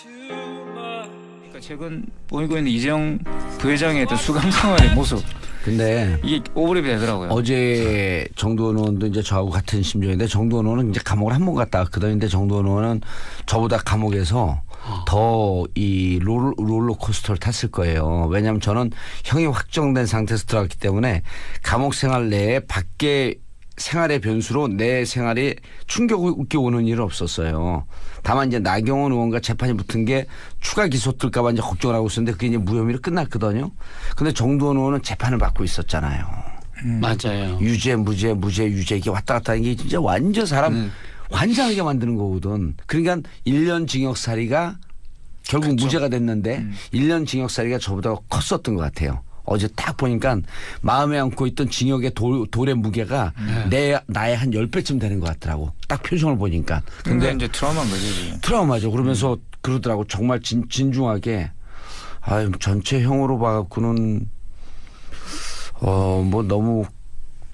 그러니까 최근 보이고 있는 이재용 부회장의 어떤 수감 생활의 모습. 근데 이게 오버랩이 되더라고요. 어제 정두원 의원도 이제 저하고 같은 심정인데 정두원 의원은 이제 감옥을 한 번 갔다 왔거든요. 근데 정두원 의원은 저보다 감옥에서 더 이 롤러코스터를 탔을 거예요. 왜냐하면 저는 형이 확정된 상태에서 들어갔기 때문에 감옥 생활 내에 밖에 생활의 변수로 내 생활에 충격이 오는 일은 없었어요. 다만 이제 나경원 의원과 재판이 붙은 게 추가 기소 뜰까 봐 이제 걱정을 하고 있었는데 그게 이제 무혐의로 끝났거든요. 근데 정두원 의원은 재판을 받고 있었잖아요. 맞아요. 유죄, 무죄, 무죄, 유죄 이게 왔다 갔다 하는 게 진짜 완전 사람 환장하게 만드는 거거든. 그러니까 1년 징역살이가 결국 그렇죠. 무죄가 됐는데 1년 징역살이가 저보다 컸었던 것 같아요. 어제 딱 보니까 마음에 안고 있던 징역의 돌의 무게가 나의 한 10배쯤 되는 것 같더라고. 딱 표정을 보니까. 근데 이제 트라우마인 거지. 트라우마죠. 그러면서 그러더라고. 정말 진중하게 아유 전체 형으로 봐갖고는 뭐 너무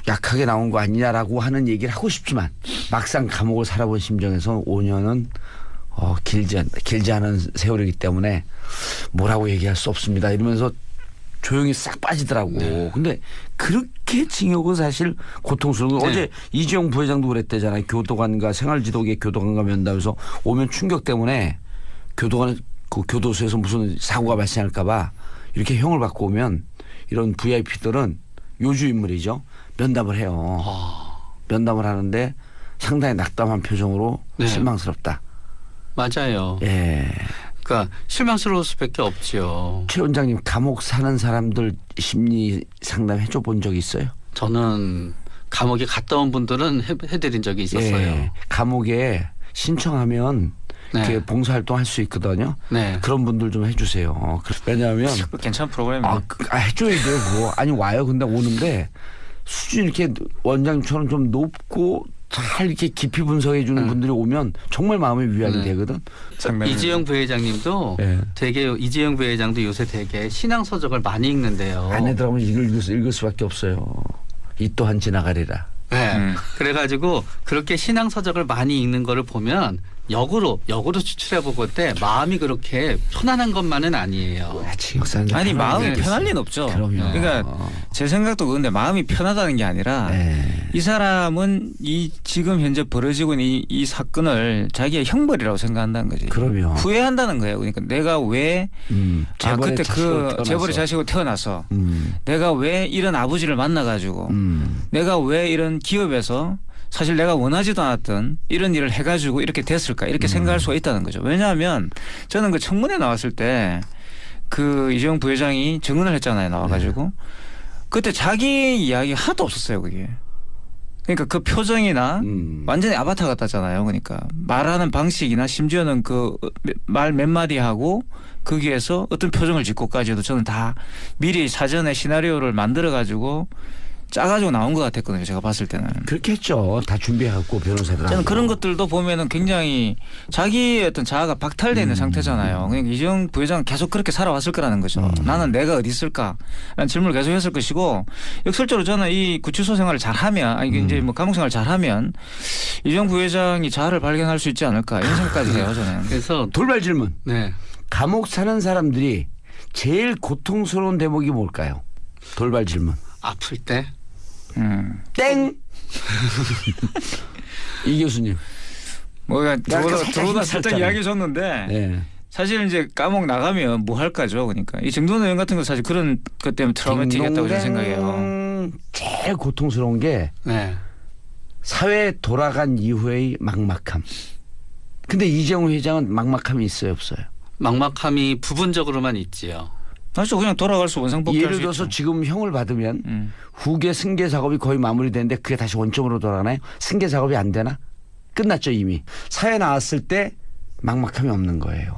약하게 나온 거 아니냐라고 하는 얘기를 하고 싶지만 막상 감옥을 살아본 심정에서 5년은 길지 않은 세월이기 때문에 뭐라고 얘기할 수 없습니다. 이러면서 조용히 싹 빠지더라고. 네. 근데 그렇게 징역은 사실 고통스러운 거. 네. 어제 이재용 부회장도 그랬대잖아요. 교도관과 생활지도계 교도관과 면담에서 오면 충격 때문에 교도관 그 교도소에서 무슨 사고가 발생할까 봐 이렇게 형을 받고 오면 이런 VIP들은 요주인물이죠. 면담을 해요. 면담을 하는데 상당히 낙담한 표정으로 네. 실망스럽다. 맞아요. 예. 그러니까 실망스러울 수밖에 없죠. 최 원장님 감옥 사는 사람들 심리 상담 해줘 본 적 있어요? 저는 감옥에 갔다 온 분들은 해드린 적이 있었어요. 예. 감옥에 신청하면 네. 이렇게 봉사활동 할 수 있거든요. 네. 그런 분들 좀 해주세요. 왜냐하면 괜찮은 프로그램이에요. 해줘야 돼요. 그거. 아니 와요. 근데 오는데 수준이 이렇게 원장님처럼 좀 높고 잘 이렇게 깊이 분석해 주는 분들이 오면 정말 마음의 위안이 되거든. 이재용 부회장님도 네. 되게 이재용 부회장도 요새 되게 신앙 서적을 많이 읽는데요. 아내들하면 읽을 수밖에 없어요. 이 또한 지나가리라. 네. 그래가지고 그렇게 신앙 서적을 많이 읽는 거를 보면 역으로 추출해 보고 때 마음이 그렇게 편안한 것만은 아니에요. 아니 마음이 편하겠어요. 편할 리는 없죠. 그럼요. 그러니까 제 생각도 그런데 마음이 편하다는 게 아니라 네. 이 사람은 이 지금 현재 벌어지고 있는 이 사건을 자기의 형벌이라고 생각한다는 거지. 그럼요. 후회한다는 거예요. 그러니까 내가 왜 재벌의 그때 자식으로 재벌의 자식으로 태어나서 음. 내가 왜 이런 아버지를 만나가지고 내가 왜 이런 기업에서 사실 내가 원하지도 않았던 이런 일을 해가지고 이렇게 됐을까 이렇게 생각할 수가 있다는 거죠. 왜냐하면 저는 그 청문회 나왔을 때 그 이재용 부회장이 증언을 했잖아요. 나와가지고 그때 자기 이야기 하나도 없었어요. 그게. 그러니까 그 표정이나 완전히 아바타 같았잖아요. 그러니까 말하는 방식이나 심지어는 그 말 몇 마디 하고 거기에서 어떤 표정을 짓고까지도 저는 다 미리 사전에 시나리오를 만들어가지고 짜가지고 나온 것 같았거든요. 제가 봤을 때는. 그렇게 했죠. 다 준비해갖고 변호사들. 저는 그런 것들도 보면은 굉장히 자기의 어떤 자아가 박탈되어 있는 상태잖아요. 그러니까 이재용 부회장은 계속 그렇게 살아왔을 거라는 거죠. 나는 내가 어디 있을까라는 질문을 계속 했을 것이고 역설적으로 저는 이 구치소 생활을 잘하면 아니 이제 뭐 감옥 생활을 잘하면 이재용 부회장이 자아를 발견할 수 있지 않을까 이런 생각까지 해요. 저는. 그래서 돌발 질문. 네. 감옥 사는 사람들이 제일 고통스러운 대목이 뭘까요? 돌발 질문. 아플 때. 땡. 이 교수님. 뭐가 들어오다 살짝 살짝 이야기해 줬는데 네. 사실 이제 감옥 나가면 뭐 할까죠. 그러니까 이 정도는 의원 같은 거 사실 그런 것 때문에 트라우마틱했다고 저는 생각해요. 제일 고통스러운 게 네. 사회에 돌아간 이후의 막막함. 근데 이재용 회장은 막막함이 있어요, 없어요? 막막함이 부분적으로만 있지요. 사실 그냥 돌아갈 원상복귀할 예를 수 들어서 있죠. 지금 형을 받으면 후계 승계 작업이 거의 마무리되는데 그게 다시 원점으로 돌아가나요? 승계 작업이 안 되나? 끝났죠 이미. 사회 나왔을 때 막막함이 없는 거예요.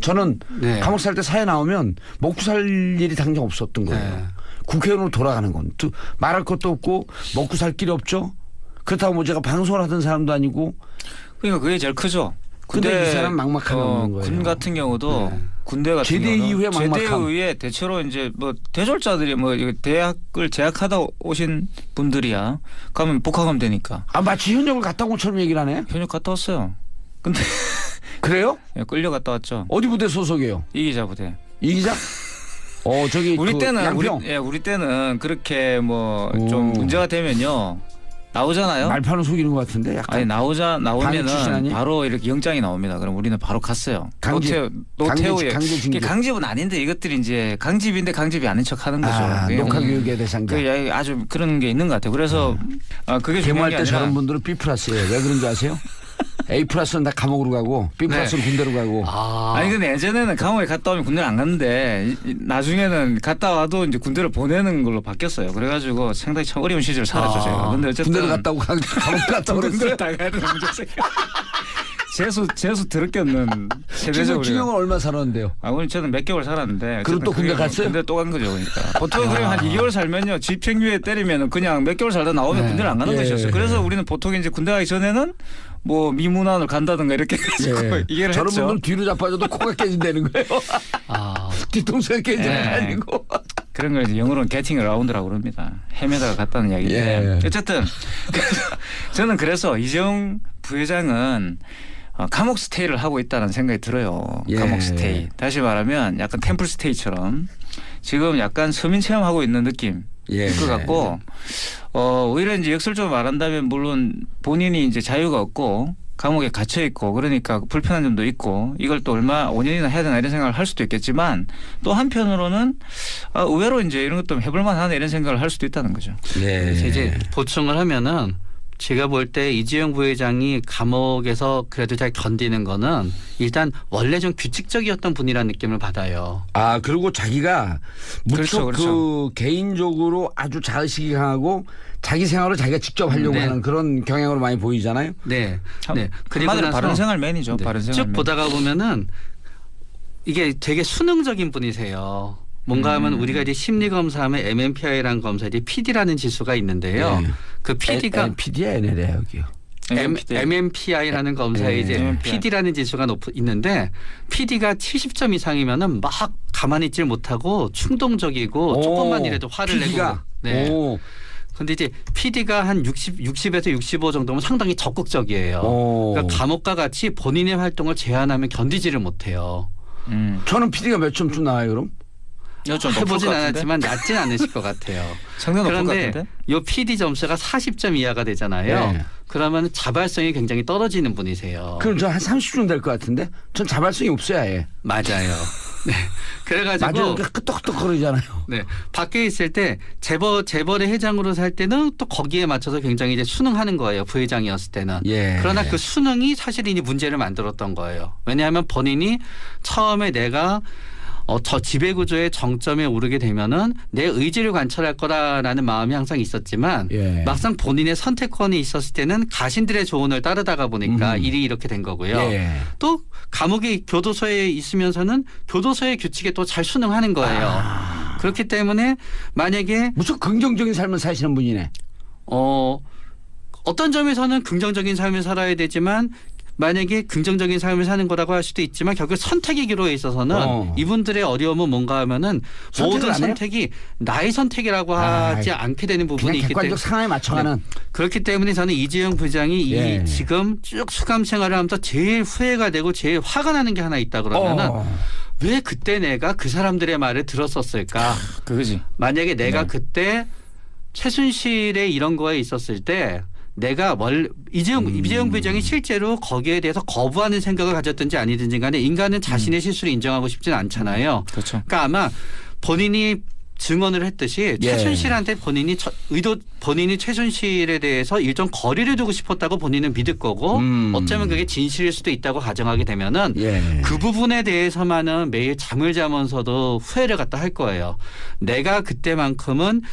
저는 네. 감옥 살 때 사회 나오면 먹고 살 일이 당장 없었던 거예요. 네. 국회의원으로 돌아가는 건 말할 것도 없고 먹고 살 길이 없죠. 그렇다고 뭐 제가 방송을 하던 사람도 아니고. 그러니까 그게 제일 크죠. 근데 이 사람 막막함이 없는 거예요. 군 같은 경우도 군대 같은 제대 경우는 이후에 막막함. 제대 이후에 대체로 이제 뭐 대졸자들이 뭐 대학을 재학하다 오신 분들이야. 가면 복학하면 되니까. 마치 현역을 갔다 온 것처럼 얘기를 하네. 현역 갔다 왔어요. 근데 그래요? 예, 끌려갔다 왔죠. 어디 부대 소속이에요? 이기자 부대. 이기자? 저기 우리 그 때는 양평. 우리 때는 그렇게 뭐 좀 오. 문제가 되면요 나오잖아요. 말판을 속이는 것 같은데 약간. 아니 방해 출신 나오면은 아니? 바로 이렇게 영장이 나옵니다. 그럼 우리는 바로 갔어요. 강제- 노태우의 강제 징계. 강집은 아닌데 이것들이 이제 강집인데 강집이 아닌 척하는 거죠. 녹화 교육의 대상자. 그 아주 그런 게 있는 것 같아요. 그래서 그게 중요한 계모할 게 때 아니라 저런 분들은 B 플러스예요. 왜 그런지 아세요? A 플러스는 다 감옥으로 가고 B 플러스는 군대로 가고. 아니 근데 예전에는 감옥에 갔다 오면 군대를 안 갔는데 나중에는 갔다 와도 이제 군대를 보내는 걸로 바뀌었어요. 그래가지고 상당히 참 어려운 시절을 살았죠 제가. 근데 어쨌든 군대로 갔다 오고 감옥 갔다 오는 군대를 거예요. 다 가야 되는 문제세요. 재수 더럽게 없는 지금 세대죠 우리가. 징역은 얼마 살았는데요? 오늘 저는 몇 개월 살았는데. 그럼 또 군대 그게 갔어요? 군대 또 간 거죠, 그러니까. 보통 그러면 한 2개월 살면요, 집행유예 때리면 그냥 몇 개월 살다 나오면 네. 군대를 안 가는 예. 것이었어요. 그래서 우리는 보통 이제 군대 가기 전에는 뭐 미문안을 간다든가 이렇게 해가지고 이해를 저런 했죠. 분들 뒤로 자빠져도 코가 깨진다는 거예요. 뒤통수가 깨지는 게 예. 아니고. 그런 걸 이제 영어로는 게팅 라운드라고 그럽니다. 헤매다가 갔다는 이야기인데. 예. 어쨌든 저는 그래서 이재용 부회장은 감옥 스테이를 하고 있다는 생각이 들어요. 예. 감옥 스테이. 다시 말하면 약간 템플 스테이처럼 지금 약간 서민 체험하고 있는 느낌일 것 같고 오히려 이제 역설적으로 말한다면 물론 본인이 이제 자유가 없고 감옥에 갇혀 있고 그러니까 불편한 점도 있고 이걸 또 5년이나 해야 되나 이런 생각을 할 수도 있겠지만 또 한편으로는 의외로 이제 이런 것도 해볼 만하네 이런 생각을 할 수도 있다는 거죠. 그래서 이제 보충을 하면은 제가 볼 때 이재용 부회장이 감옥에서 그래도 잘 견디는 거는 일단 원래 좀 규칙적이었던 분이라는 느낌을 받아요. 그리고 자기가 무척 그렇죠. 그 개인적으로 아주 자의식이 강하고 자기 생활을 자기가 직접 하려고 네. 하는 그런 경향으로 많이 보이잖아요. 네. 네. 그리고 한마디로 나서 바른 생활맨이죠. 네. 바른 쭉 생활맨. 보다가 보면은 이게 되게 수능적인 분이세요. 뭔가 하면 우리가 이제 심리 검사하면 MMPI라는 검사 이제 PD라는 지수가 있는데요. 네. 그 PD가 PD야 NL이야 여기요. MMPI라는 검사에 이제 MMPI. PD라는 지수가 있는데 PD가 70점 이상이면은 막 가만히 있질 못하고 충동적이고 조금만 이라도 화를 내고. 네. 오. 근데 이제 PD가 한 60에서 65 정도면 상당히 적극적이에요. 오. 그러니까 감옥과 같이 본인의 활동을 제한하면 견디지를 못해요. 저는 PD가 몇 점쯤 나와요 그럼? 좀 해보진 않았지만 낮진 않으실 것 같아요. 상당히 높을 것 그런데 같은데. 이 PD 점수가 40점 이하가 되잖아요. 네. 그러면 자발성이 굉장히 떨어지는 분이세요. 그럼 저 한 30점 될 것 같은데? 전 자발성이 없어야 해. 맞아요. 네. 그래가지고 맞아요. 끄떡끄떡 거리잖아요. 네. 밖에 있을 때 재벌의 회장으로 살 때는 또 거기에 맞춰서 굉장히 이제 수능하는 거예요. 부회장이었을 때는. 예. 그러나 그 수능이 사실 이제 문제를 만들었던 거예요. 왜냐하면 본인이 처음에 내가 저 지배구조의 정점에 오르게 되면은 내 의지를 관철할 거라는 마음이 항상 있었지만 예. 막상 본인의 선택권이 있었을 때는 가신들의 조언을 따르다가 보니까 일이 이렇게 된 거고요. 예. 또 감옥의 교도소에 있으면서는 교도소의 규칙에 또 잘 순응하는 거예요. 그렇기 때문에 만약에 무척 긍정적인 삶을 사시는 분이네. 어떤 점에서는 긍정적인 삶을 살아야 되지만 만약에 긍정적인 삶을 사는 거라고 할 수도 있지만 결국 선택의 기로에 있어서는 이분들의 어려움은 뭔가 하면은 모든 안 해요? 선택이 나의 선택이라고 하지 않게 되는 부분이 그냥 있기 때문에 객관적 상황에 맞춰가는. 그렇기 때문에 저는 이재용 부장이 예. 이 지금 쭉 수감 생활을 하면서 제일 후회가 되고 제일 화가 나는 게 하나 있다 그러면은 왜 그때 내가 그 사람들의 말을 들었었을까? 그거지. 만약에 내가 네. 그때 최순실의 이런 거에 있었을 때 내가 이재용 부장이 실제로 거기에 대해서 거부하는 생각을 가졌든지 아니든지 간에 인간은 자신의 실수를 인정하고 싶지는 않잖아요. 그렇죠. 그러니까 아마 본인이 증언을 했듯이 예. 최순실한테 본인이 최순실에 대해서 일정 거리를 두고 싶었다고 본인은 믿을 거고 어쩌면 그게 진실일 수도 있다고 가정하게 되면은 예. 그 부분에 대해서만은 매일 잠을 자면서도 후회를 갖다 할 거예요. 내가 그때만큼은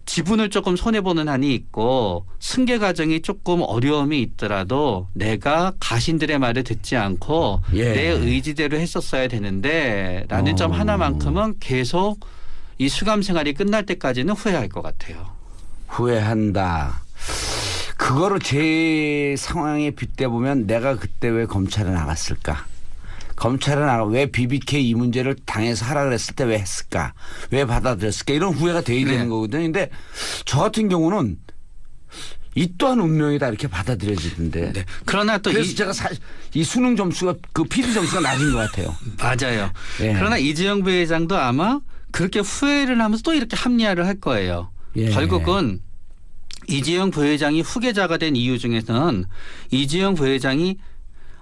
지분을 조금 손해보는 한이 있고 승계 과정이 조금 어려움이 있더라도 내가 가신들의 말을 듣지 않고 예. 내 의지대로 했었어야 되는데 라는 점 하나만큼은 계속 이 수감 생활이 끝날 때까지는 후회할 것 같아요. 후회한다. 그거를 제 상황에 빗대보면 내가 그때 왜 검찰에 나갔을까? 검찰에 왜 BBK 이 문제를 당해서 하라 그랬을 때 왜 했을까? 왜 받아들였을까? 이런 후회가 돼야 되는 거거든요. 근데 저 같은 경우는 이 또한 운명이다 이렇게 받아들여지던데. 네. 그러나 또 그래서 제가 이 수능 점수가 그 PD 점수가 낮은 것 같아요. 맞아요. 예. 그러나 이재용 부회장도 아마 그렇게 후회를 하면서 또 이렇게 합리화를 할 거예요. 예. 결국은 이재용 부회장이 후계자가 된 이유 중에서는 이재용 부회장이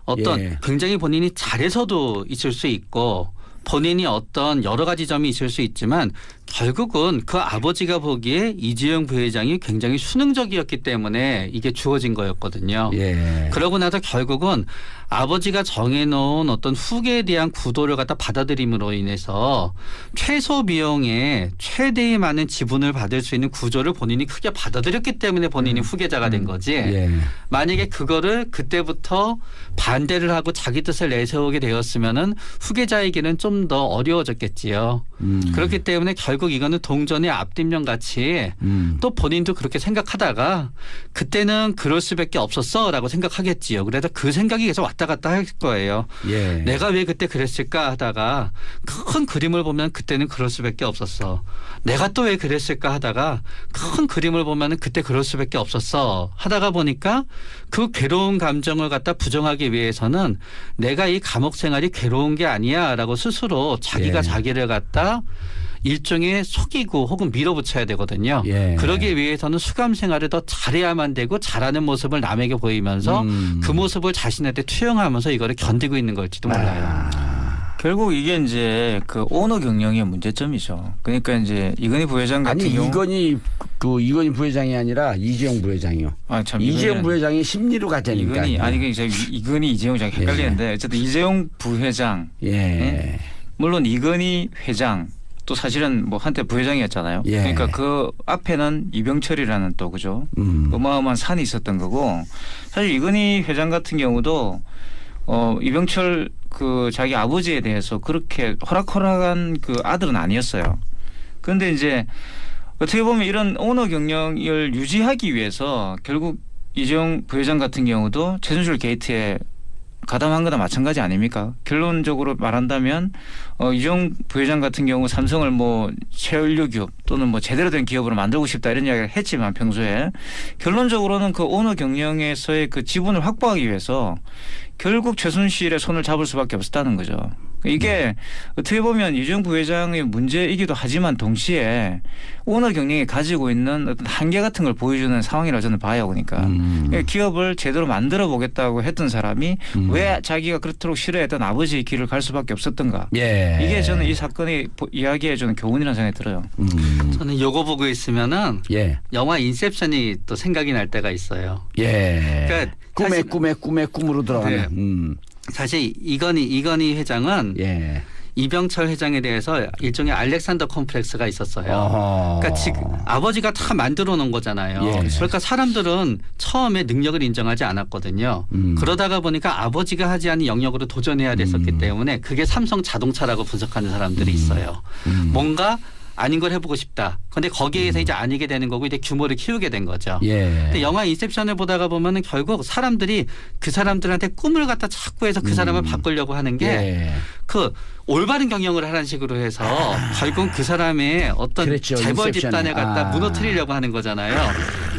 어떤 예. 굉장히 본인이 잘해서도 있을 수 있고 본인이 어떤 여러 가지 점이 있을 수 있지만 결국은 그 아버지가 보기에 이재용 부회장이 굉장히 수능적이었기 때문에 이게 주어진 거였거든요. 예. 그러고 나서 결국은 아버지가 정해놓은 어떤 후계에 대한 구도를 갖다 받아들임으로 인해서 최소 비용에 최대의 많은 지분을 받을 수 있는 구조를 본인이 크게 받아들였기 때문에 본인이 후계자가 된 거지. 예. 만약에 그거를 그때부터 반대를 하고 자기 뜻을 내세우게 되었으면은 후계자에게는 좀 더 어려워졌겠지요. 그렇기 때문에 결국 이거는 동전의 앞뒷면 같이 또 본인도 그렇게 생각하다가 그때는 그럴 수밖에 없었어라고 생각하겠지요. 그래서 그 생각이 계속 왔다 갔다 할 거예요. 예. 내가 왜 그때 그랬을까 하다가 큰 그림을 보면 그때는 그럴 수밖에 없었어. 내가 또 왜 그랬을까 하다가 큰 그림을 보면 그때 그럴 수밖에 없었어. 하다가 보니까 그 괴로운 감정을 갖다 부정하기 위해서는 내가 이 감옥 생활이 괴로운 게 아니야라고 스스로 자기가 예. 자기를 갖다 일종의 속이고 혹은 밀어붙여야 되거든요. 예. 그러기 위해서는 수감 생활을 더 잘해야만 되고 잘하는 모습을 남에게 보이면서 그 모습을 자신한테 투영하면서 이거를 견디고 있는 걸지도 몰라요. 결국 이게 이제 그 오너 경영의 문제점이죠. 그러니까 이제 이건희 부회장 같은 아니 경우 이건희 부회장이 아니라 이재용 부회장이요. 참 이재용 부회장이 심리로 가자니까. 이건희 이재용 장 헷갈리는데 어쨌든 이재용 부회장. 예. 물론 이건희 회장 또 사실은 뭐 한때 부회장이었잖아요. 예. 그러니까 그 앞에는 이병철이라는 또 그죠. 어마어마한 산이 있었던 거고 사실 이건희 회장 같은 경우도 이병철 그 자기 아버지에 대해서 그렇게 호락호락한 그 아들은 아니었어요. 그런데 이제 어떻게 보면 이런 오너 경영을 유지하기 위해서 결국 이재용 부회장 같은 경우도 최순실 게이트에 가담한 거나 마찬가지 아닙니까? 결론적으로 말한다면 이재용 부회장 같은 경우 삼성을 뭐 최연료 기업 또는 뭐 제대로 된 기업으로 만들고 싶다 이런 이야기를 했지만 평소에 결론적으로는 그 오너 경영에서의 그 지분을 확보하기 위해서 결국 최순실의 손을 잡을 수밖에 없었다는 거죠. 이게 어떻게 보면 이재용 부회장의 문제이기도 하지만 동시에 오너 경영이 가지고 있는 어떤 한계 같은 걸 보여주는 상황이라고 저는 봐요. 그러니까 기업을 제대로 만들어 보겠다고 했던 사람이 왜 자기가 그렇도록 싫어했던 아버지의 길을 갈 수밖에 없었던가. 예. 이게 저는 이 사건이 이야기해 주는 교훈이라는 생각이 들어요. 저는 요거 보고 있으면은 예. 영화 인셉션이 또 생각이 날 때가 있어요. 예. 그러니까 꿈의 꿈으로 들어가는. 네. 사실 이건희 회장은 예. 이병철 회장에 대해서 일종의 알렉산더 콤플렉스가 있었어요. 어허. 그러니까 지금 아버지가 다 만들어 놓은 거잖아요. 예. 그러니까 사람들은 처음에 능력을 인정하지 않았거든요. 그러다가 보니까 아버지가 하지 않은 영역으로 도전해야 됐었기 때문에 그게 삼성 자동차라고 분석하는 사람들이 있어요. 뭔가 아닌 걸 해보고 싶다. 그런데 거기에서 이제 아니게 되는 거고 이제 규모를 키우게 된 거죠. 예. 근데 영화 인셉션을 보다가 보면은 결국 사람들이 그 사람들한테 꿈을 갖다 자꾸 해서 그 사람을 바꾸려고 하는 게 그 올바른 경영을 하라는 식으로 해서 결국 그 사람의 어떤 그랬죠. 재벌 인셉션에. 집단을 갖다 무너뜨리려고 하는 거잖아요.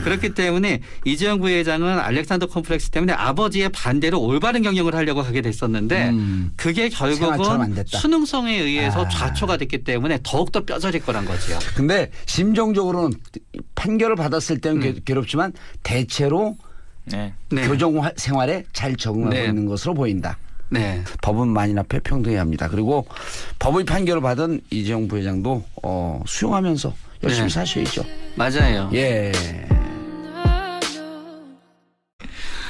그렇기 때문에 이재용 부회장은 알렉산더 콤플렉스 때문에 아버지의 반대로 올바른 경영을 하려고 하게 됐었는데 그게 생활처럼 안 결국은 됐다. 수능성에 의해서 좌초가 됐기 때문에 더욱더 뼈저릴 거란 거죠. 근데 심정적으로는 판결을 받았을 때는 괴롭지만 대체로 네. 네. 교정 생활에 잘 적응하고 네. 있는 것으로 보인다. 네. 법은 만인 앞에 평등해야 합니다. 그리고 법의 판결을 받은 이재용 부회장도 수용하면서 열심히 네. 사셔야죠. 맞아요. 예.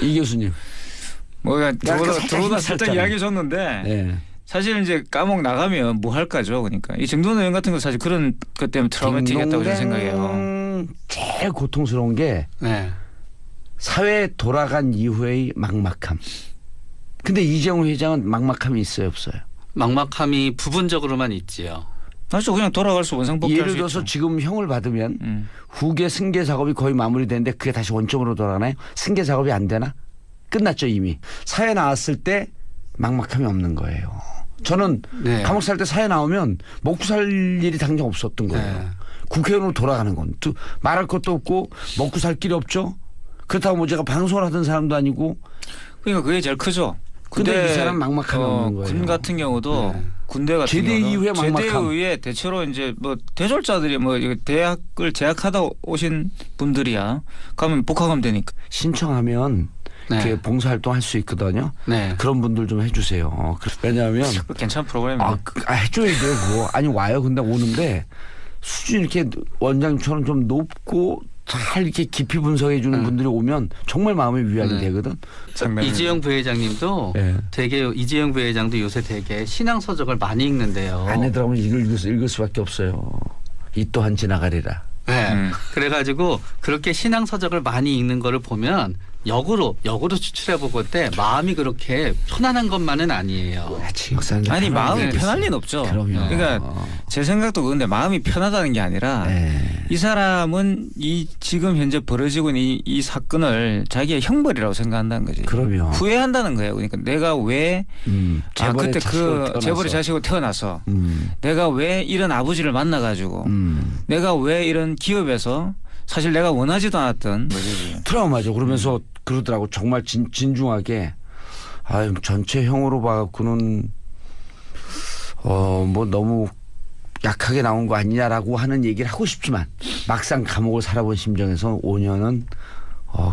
이 교수님. 뭐가 살짝 들어오다 살짝 힘들었잖아요. 이야기해 줬는데 예. 사실 이제 감옥 나가면 뭐 할까죠. 그러니까 이 정도는 의원 같은 거 사실 그런 것 때문에 트라우마틱했다고 저는 생각해요. 제일 고통스러운 게 네. 사회에 돌아간 이후의 막막함. 근데 이재용 회장은 막막함이 있어요, 없어요? 막막함이 부분적으로만 있지요. 사실 그냥 돌아갈 수 원상복귀할 예를 수 들어서 있죠. 지금 형을 받으면 후계 승계 작업이 거의 마무리되는데 그게 다시 원점으로 돌아가나요? 승계 작업이 안 되나? 끝났죠 이미. 사회 나왔을 때 막막함이 없는 거예요. 저는 네. 감옥 살 때 사회 나오면 먹고 살 일이 당장 없었던 거예요. 네. 국회의원으로 돌아가는 건 또 말할 것도 없고 먹고 살 길이 없죠. 그렇다고 뭐 제가 방송을 하던 사람도 아니고. 그러니까 그게 제일 크죠. 근데 이 사람 막막함이 없는 거예요. 군 같은 경우도 네. 군대 같은 제대 경우도 이후에 막막함. 제대 이후에 대체로 이제 뭐 대졸자들이 뭐 이거 대학을 재학하다 오신 분들이야 가면 복학하면 되니까. 신청하면 네. 이렇게 봉사활동 할 수 있거든요. 네. 그런 분들 좀 해주세요. 왜냐하면 괜찮은 프로그램이에요. 해줘야 돼요. 그거. 아니 와요. 근데 오는데 수준이 이렇게 원장님처럼 좀 높고 잘 이렇게 깊이 분석해 주는 분들이 오면 정말 마음의 위안이 되거든. 이재용 부회장님도 네. 되게 이재용 부회장도 요새 되게 신앙 서적을 많이 읽는데요. 아내들하고는 읽을 수밖에 없어요. 이 또한 지나가리라. 네. 그래가지고 그렇게 신앙 서적을 많이 읽는 거를 보면 역으로 추출해 보고 때 마음이 그렇게 편안한 것만은 아니에요. 아니 마음이 있겠어요. 편할 리는 없죠. 그럼요. 그러니까 제 생각도 그런데 마음이 편하다는 게 아니라 이 사람은 이 지금 현재 벌어지고 있는 이 사건을 자기의 형벌이라고 생각한다는 거지. 그럼요. 후회한다는 거예요. 그러니까 내가 왜 재벌의 그때 자식으로 그 재벌의 자식으로 태어나서 내가 왜 이런 아버지를 만나가지고 내가 왜 이런 기업에서 사실 내가 원하지도 않았던 트라우마죠. 그러면서 그러더라고. 정말 진중하게 전체 형으로 봐갖고는 뭐 너무 약하게 나온 거 아니냐라고 하는 얘기를 하고 싶지만 막상 감옥을 살아본 심정에서 5년은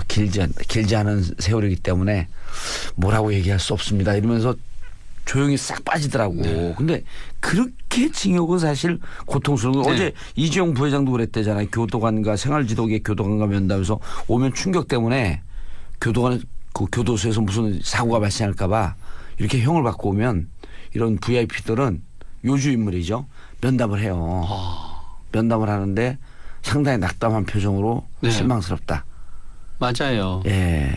길지 않은 세월이기 때문에 뭐라고 얘기할 수 없습니다. 이러면서 조용히 싹 빠지더라고. 네. 근데 그렇게 징역은 사실 고통스러운 거. 네. 어제 이재용 부회장도 그랬대잖아요. 교도관과 생활지도계 교도관과 면담에서 오면 충격 때문에 교도관 그 교도소에서 무슨 사고가 발생할까 봐 이렇게 형을 받고 오면 이런 VIP들은 요주인물이죠. 면담을 해요. 면담을 하는데 상당히 낙담한 표정으로 네. 실망스럽다. 맞아요. 예.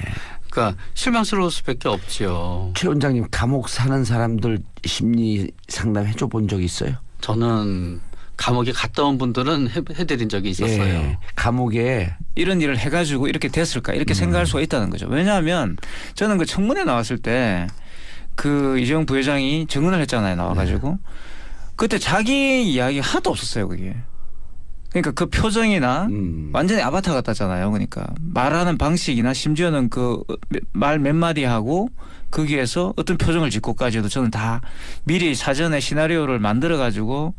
그러니까 실망스러울 수밖에 없죠. 최 원장님 감옥 사는 사람들 심리 상담 해줘 본 적 있어요? 저는 감옥에 갔다 온 분들은 해드린 적이 있었어요. 예. 감옥에 이런 일을 해가지고 이렇게 됐을까 이렇게 생각할 수가 있다는 거죠. 왜냐하면 저는 그 청문회 나왔을 때 그 이재용 부회장이 증언을 했잖아요. 나와가지고 그때 자기 이야기 하나도 없었어요. 그게. 그러니까 그 표정이나 완전히 아바타 같았잖아요. 그러니까 말하는 방식이나 심지어는 그 말 몇 마디 하고 거기에서 어떤 표정을 짓고까지도 저는 다 미리 사전에 시나리오를 만들어 가지고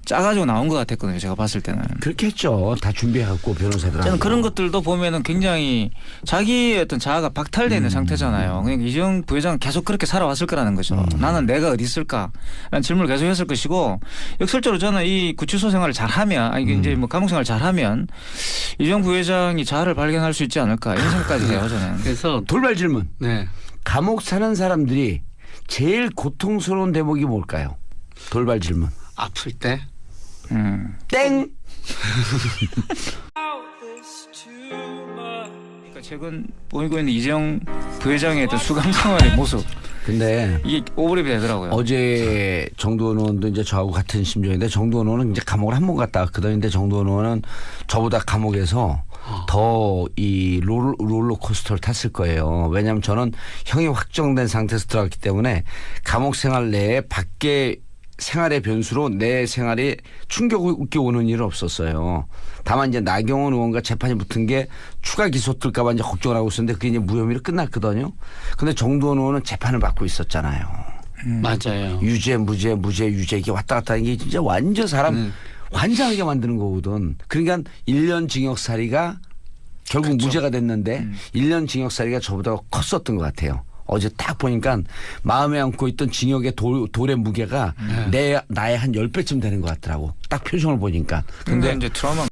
짜가지고 나온 것 같았거든요. 제가 봤을 때는. 그렇게 했죠. 다 준비해갖고 변호사들하고. 저는 그런 것들도 보면은 굉장히 자기의 어떤 자아가 박탈되어 있는 상태잖아요. 그러니까 이재용 부회장은 계속 그렇게 살아왔을 거라는 거죠. 나는 내가 어디 있을까? 라는 질문을 계속 했을 것이고 역설적으로 저는 이 구치소 생활을 잘하면 아니 이제 뭐 감옥 생활을 잘하면 이재용 부회장이 자아를 발견할 수 있지 않을까 이런 생각까지 해요. 저는. 그래서 돌발 질문. 네. 감옥 사는 사람들이 제일 고통스러운 대목이 뭘까요? 돌발 질문. 아플 때 땡. 그러니까 최근 보이고 있는 이재용 부회장의 어떤 수감 생활의 모습 근데 이게 오버랩이 되더라고요. 어제 정두원 의원도 이제 저하고 같은 심정인데 정두원 의원은 이제 감옥을 한 번 갔다 왔거든요. 근데 정두원 의원은 저보다 감옥에서 더 이 롤러코스터를 탔을 거예요. 왜냐하면 저는 형이 확정된 상태에서 들어갔기 때문에 감옥 생활 내에 밖에 생활의 변수로 내 생활에 충격이 오는 일은 없었어요. 다만 이제 나경원 의원과 재판이 붙은 게 추가 기소 뜰까 봐 이제 걱정을 하고 있었는데 그게 이제 무혐의로 끝났거든요. 근데 정두원 의원은 재판을 받고 있었잖아요. 맞아요. 유죄, 무죄, 유죄 이게 왔다 갔다 하는 게 진짜 완전 사람 환장하게 만드는 거거든. 그러니까 1년 징역살이가 결국 그렇죠. 무죄가 됐는데 1년 징역살이가 저보다 컸었던 것 같아요. 어제 딱 보니까 마음에 안고 있던 징역의 돌의 무게가 나의 한 10배쯤 되는 것 같더라고. 딱 표정을 보니까. 근데 이제 트라우마